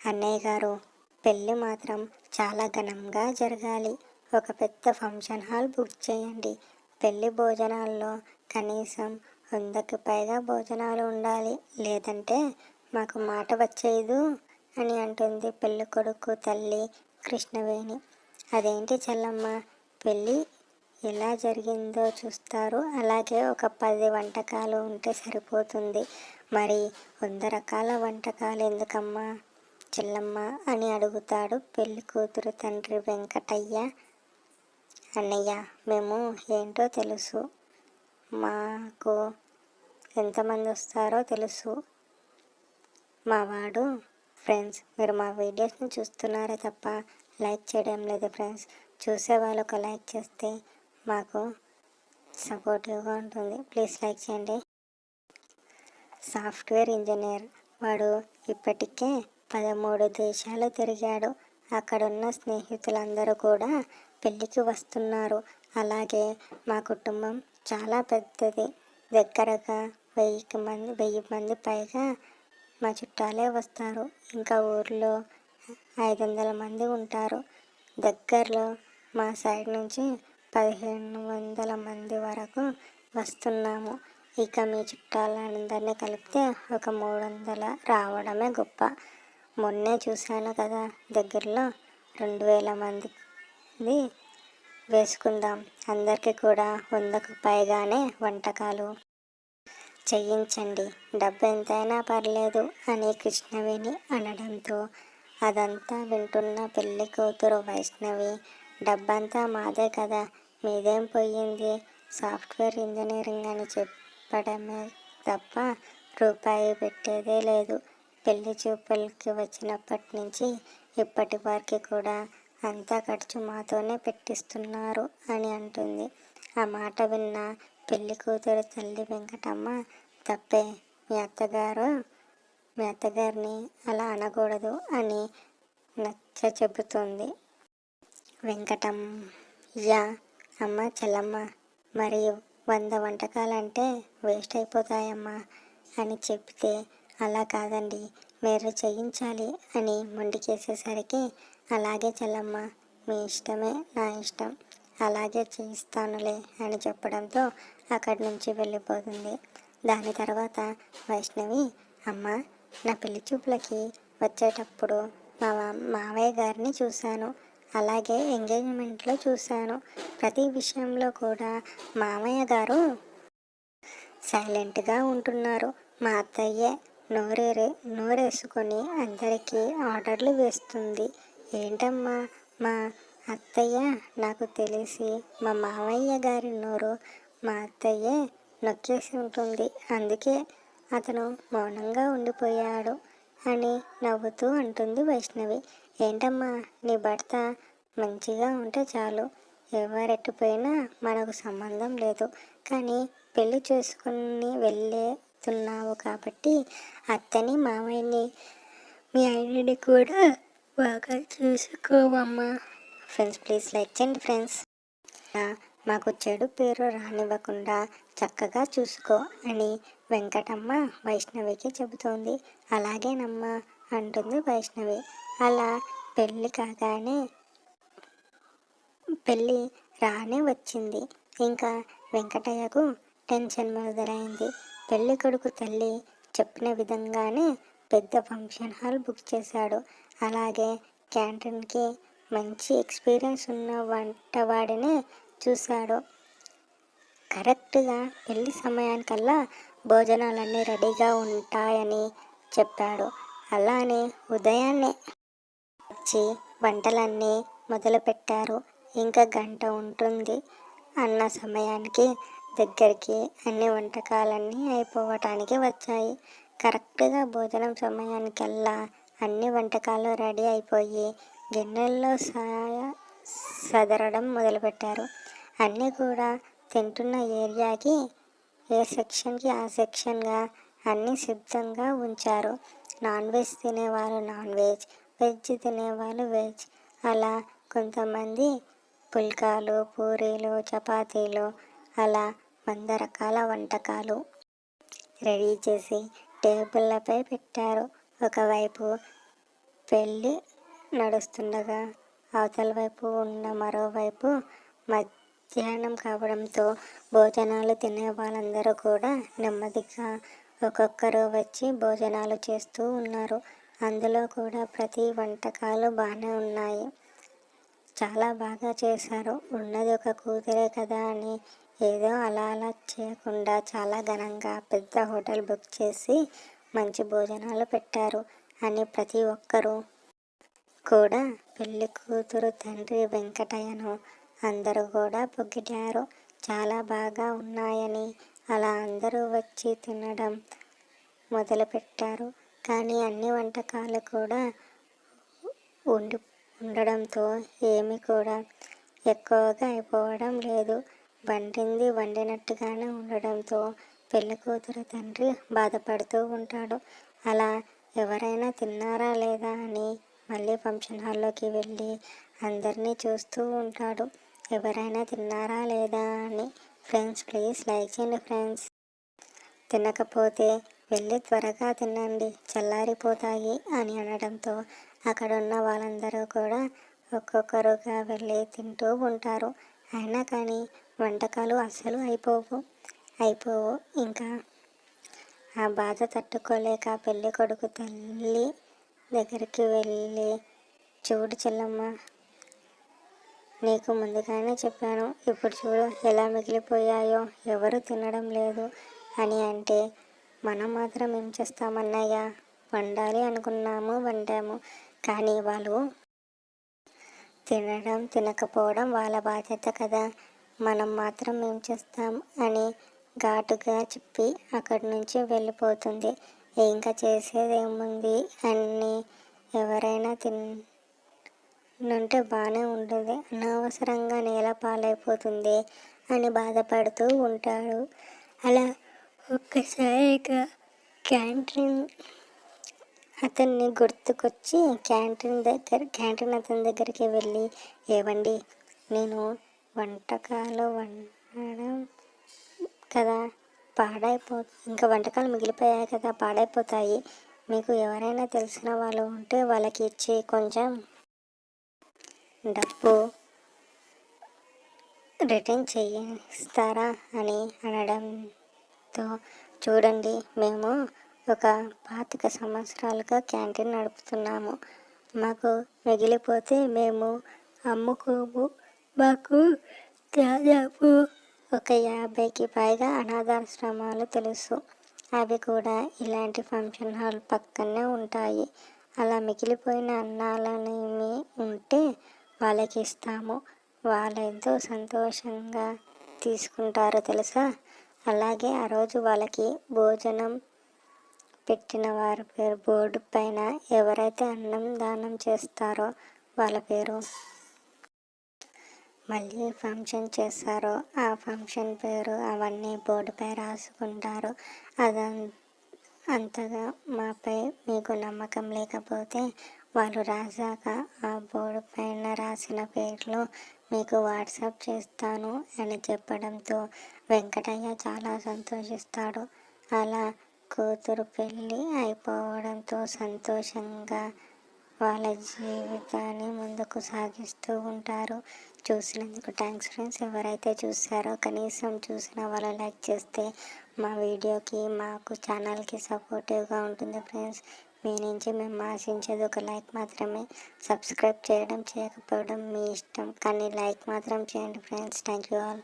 అన్నయ్య గారు, పెళ్ళి మాత్రం చాలా ఘనంగా జరగాలి. ఒక పెద్ద ఫంక్షన్ హాల్ బుక్ చేయండి. పెళ్లి భోజనాల్లో కనీసం 100కి పైగా భోజనాలు ఉండాలి. లేదంటే మాకు మాట వచ్చేదు అని అంటుంది పెళ్ళికొడుకు తల్లి కృష్ణవేణి. అదేంటి చెల్లమ్మ, పెళ్ళి ఎలా జరిగిందో చూస్తారు, అలాగే ఒక 10 వంటకాలు ఉంటే సరిపోతుంది. మరి 100 రకాల వంటకాలు ఎందుకమ్మా చెల్లమ్మ అని అడుగుతాడు పెళ్లి కూతురు తండ్రి వెంకటయ్య. అన్నయ్య, మేము ఏంటో తెలుసు, మాకు ఎంతమంది వస్తారో తెలుసు. మావాడు ఫ్రెండ్స్, మీరు మా వీడియోస్ని చూస్తున్నారే తప్ప లైక్ చేయడం లేదు ఫ్రెండ్స్. చూసేవాళ్ళు ఒక లైక్ చేస్తే మాకు సపోర్టివ్గా ఉంటుంది. ప్లీజ్ లైక్ చేయండి. సాఫ్ట్వేర్ ఇంజనీర్ వాడు ఇప్పటికే 13 దేశాలు తిరిగాడు. అక్కడున్న స్నేహితులందరూ కూడా పెళ్ళికి వస్తున్నారు. అలాగే మా కుటుంబం చాలా పెద్దది. దగ్గరగా 1000 మంది పైగా మా చుట్టాలే వస్తారు. ఇంకా ఊర్లో 500 మంది ఉంటారు. దగ్గరలో మా సైడ్ నుంచి 1500 మంది వరకు వస్తున్నాము. ఇక మీ చుట్టాలందరినీ కలిపితే ఒక 300 రావడమే గొప్ప. మొన్నే చూశాను కదా, దగ్గరలో 2000 మంది వేసుకుందాం. అందరికీ కూడా 100కు పైగానే వంటకాలు చేయించండి. డబ్బు ఎంతైనా పర్లేదు అని కృష్ణవేణి అనడంతో అదంతా వింటున్న పెళ్లి కూతురు వైష్ణవి, డబ్బంతా మాదే కదా, మీదేం పోయింది, సాఫ్ట్వేర్ ఇంజనీరింగ్ అని చెప్పడమే తప్ప రూపాయి పెట్టేదే లేదు. పెళ్లి చూపులకి వచ్చినప్పటి నుంచి ఇప్పటి వరకు కూడా అంతా ఖర్చు మాతోనే పెట్టిస్తున్నారు అని అంటుంది. ఆ మాట విన్న పెళ్లి కూతురు తల్లి వెంకటమ్మ, తప్పే, మీ అత్తగారిని అలా అనకూడదు అని నచ్చ చెబుతుంది. వెంకటయ్య, అమ్మ చెల్లమ్మ, మరి 100 వంటకాలంటే వేస్ట్ అయిపోతాయమ్మా అని చెప్తే, అలా కాదండి, మీరు చేయించాలి అని మొండికేసేసరికి, అలాగే చెల్లమ్మ, మీ ఇష్టమే నా ఇష్టం, అలాగే చేయిస్తానులే అని చెప్పడంతో అక్కడి నుంచి వెళ్ళిపోతుంది. దాని తర్వాత వైష్ణవి, అమ్మ, నా పెళ్లి చూపులకి వచ్చేటప్పుడు మా మావయ్య గారిని చూశాను, అలాగే ఎంగేజ్మెంట్లో చూశాను. ప్రతి విషయంలో కూడా మామయ్య గారు సైలెంట్గా ఉంటున్నారు. మా అత్తయ్యే నోరేసుకొని అందరికీ ఆర్డర్లు వేస్తుంది. ఏంటమ్మా, మా అత్తయ్య, నాకు తెలిసి మా మామయ్య గారి నోరు మా అత్తయ్యే నొక్కేసి ఉంటుంది, అందుకే అతను మౌనంగా ఉండిపోయాడు అని నవ్వుతూ అంటుంది వైష్ణవి. ఏంటమ్మా, నీ భర్త మంచిగా ఉంటే చాలు, ఎవరెట్టిపోయినా మనకు సంబంధం లేదు. కానీ పెళ్లి చేసుకుని వెళ్ళేతున్నావు కాబట్టి అత్తని మామయ్యని మీ ఆయనని కూడా బాగా చూసుకోవమ్మా. ఫ్రెండ్స్, ప్లీజ్ లైక్ చేయండి ఫ్రెండ్స్. మాకు చెడు పేరు రానివ్వకుండా చక్కగా చూసుకో అని వెంకటమ్మ వైష్ణవికి చెబుతోంది. అలాగేనమ్మా అంటుంది వైష్ణవి. అలా పెళ్ళి కాగానే పెళ్ళి రానే వచ్చింది. ఇంకా వెంకటయ్యకు టెన్షన్ మొదలైంది. పెళ్లి కొడుకు తల్లి చెప్పిన విధంగానే పెద్ద ఫంక్షన్ హాల్ బుక్ చేశాడు. అలాగే క్యాంటీన్కి మంచి ఎక్స్పీరియన్స్ ఉన్న వంటవాడినే చూశాడు. కరెక్ట్గా పెళ్లి సమయానికల్లా భోజనాలన్నీ రెడీగా ఉంటాయని చెప్పాడు. అలానే ఉదయాన్నే వచ్చి వంటలన్నీ మొదలుపెట్టారు. ఇంకా గంట ఉంటుంది అన్న సమయానికి దగ్గరికి అన్ని వంటకాలన్నీ అయిపోవటానికి వచ్చాయి. కరెక్ట్గా భోజనం సమయానికల్లా అన్ని వంటకాలు రెడీ అయిపోయి గిన్నెల్లో సదరడం మొదలుపెట్టారు. అన్నీ కూడా తింటున్న ఏరియాకి ఏ సెక్షన్కి ఆ సెక్షన్గా అన్నీ సిద్ధంగా ఉంచారు. నాన్ వెజ్ తినేవాళ్ళు నాన్ వెజ్, వెజ్ తినేవాళ్ళు వెజ్, అలా కొంతమంది పుల్కాలు, పూరీలు, చపాతీలు, అలా 100 రకాల వంటకాలు రెడీ చేసి టేబుళ్ళపై పెట్టారు. ఒకవైపు పెళ్ళి నడుస్తుండగా అవతల వైపు ఉన్న మరోవైపు మధ్యాహ్నం కావడంతో భోజనాలు తినే వాళ్ళందరూ కూడా నెమ్మదిగా ఒక్కొక్కరు వచ్చి భోజనాలు చేస్తూ ఉన్నారు. అందులో కూడా ప్రతి వంటకాలు బాగానే ఉన్నాయి. చాలా బాగా చేశారు. ఉన్నది ఒక కూతురే కదా అని ఏదో అలా అలా చేయకుండా చాలా ఘనంగా పెద్ద హోటల్ బుక్ చేసి మంచి భోజనాలు పెట్టారు అని ప్రతి ఒక్కరూ కూడా పెళ్లి కూతురు తండ్రి వెంకటయ్యను అందరూ కూడా పొగిడారు. చాలా బాగా ఉన్నాయని అలా అందరూ వచ్చి తినడం మొదలుపెట్టారు. కానీ అన్ని వంటకాలు కూడా ఉండడంతో ఏమి కూడా ఎక్కువగా అయిపోవడం లేదు. వండింది వండినట్టుగానే ఉండడంతో పెళ్లి కూతురు తండ్రి బాధపడుతూ ఉంటాడు. అలా ఎవరైనా తిన్నారా లేదా అని మళ్ళీ ఫంక్షన్ హాల్లోకి వెళ్ళి అందరినీ చూస్తూ ఉంటాడు. ఎవరైనా తిన్నారా లేదా అని. ఫ్రెండ్స్, ప్లీజ్ లైక్ చేయండి ఫ్రెండ్స్. తినకపోతే వెళ్ళి త్వరగా తినండి, చల్లారిపోతాయి అని అనడంతో అక్కడ ఉన్న వాళ్ళందరూ కూడా ఒక్కొక్కరుగా వెళ్ళి తింటూ ఉంటారు. అయినా కానీ వంటకాలు అస్సలు అయిపోవు. ఇంకా ఆ బాధ తట్టుకోలేక పెళ్ళి కొడుకు తల్లి దగ్గరికి వెళ్ళి, చూడు చెల్లమ్మ, నీకు ముందుగానే చెప్పాను, ఇప్పుడు చూడు ఎలా మిగిలిపోయాయో, ఎవరు తినడం లేదు అని అంటే, మనం మాత్రం ఏం చేస్తామన్నయ్య, వండాలి అనుకున్నాము, వండాము, కానీ వాళ్ళు తినడం తినకపోవడం వాళ్ళ బాధ్యత కదా, మనం మాత్రం ఏం చేస్తాం అని ఘాటుగా చెప్పి అక్కడి నుంచి వెళ్ళిపోతుంది. ఇంకా చేసేదేముంది, అన్నీ ఎవరైనా తిన్నుంటే బాగానే ఉంటుంది, అనవసరంగా నేల పాలైపోతుంది అని బాధపడుతూ ఉంటాడు. అలా ఒక్కసారిగా క్యాంటీన్ అతన్ని గుర్తుకొచ్చి క్యాంటీన్ అతని దగ్గరికి వెళ్ళి, ఏవండి, నేను వంటకాలు వండడం కదా ఇంకా వంటకాలు మిగిలిపోయాయి కదా, పాడైపోతాయి, మీకు ఎవరైనా తెలిసిన వాళ్ళు ఉంటే వాళ్ళకి ఇచ్చి కొంచెం డబ్బు రిటర్న్ చేయిస్తారా అని అనడంతో, చూడండి, మేము ఒక 25 సంవత్సరాలుగా క్యాంటీన్ నడుపుతున్నాము, మాకు మిగిలిపోతే మేము అమ్ముకోము, మాకు దాదాపు ఒక 50కి పైగా అనాథాశ్రమాలు తెలుసు, అవి కూడా ఇలాంటి ఫంక్షన్ హాల్ పక్కనే ఉంటాయి, అలా మిగిలిపోయిన అన్నాలనేమి ఉంటే వాళ్ళకి ఇస్తాము, వాళ్ళు ఎంతో సంతోషంగా తీసుకుంటారో తెలుసా. అలాగే ఆ రోజు వాళ్ళకి భోజనం పెట్టిన వారి పేరు బోర్డు పైన ఎవరైతే అన్నం దానం చేస్తారో వాళ్ళ పేరు, మళ్ళీ ఫంక్షన్ చేస్తారో ఆ ఫంక్షన్ పేరు అవన్నీ బోర్డుపై రాసుకుంటారు. అంతగా మాపై మీకు నమ్మకం లేకపోతే వాళ్ళు రాసాక ఆ బోర్డు పైన రాసిన పేర్లు మీకు వాట్సాప్ చేస్తాను అని చెప్పడంతో వెంకటయ్య చాలా సంతోషిస్తాడు. అలా కూతురు పెళ్ళి అయిపోవడంతో సంతోషంగా వాళ్ళ జీవితాన్ని ముందుకు సాగిస్తూ ఉంటారు. చూసినందుకు థ్యాంక్స్ ఫ్రెండ్స్. ఎవరైతే చూసారో కనీసం చూసిన వాళ్ళు లైక్ చేస్తే మా వీడియోకి, మాకు ఛానల్కి సపోర్టివ్గా ఉంటుంది ఫ్రెండ్స్. మీ నుంచి మేము ఆశించేది ఒక లైక్ మాత్రమే. సబ్స్క్రైబ్ చేయడం చేయకపోవడం మీ ఇష్టం, కానీ లైక్ మాత్రం చేయండి ఫ్రెండ్స్. Thank you all.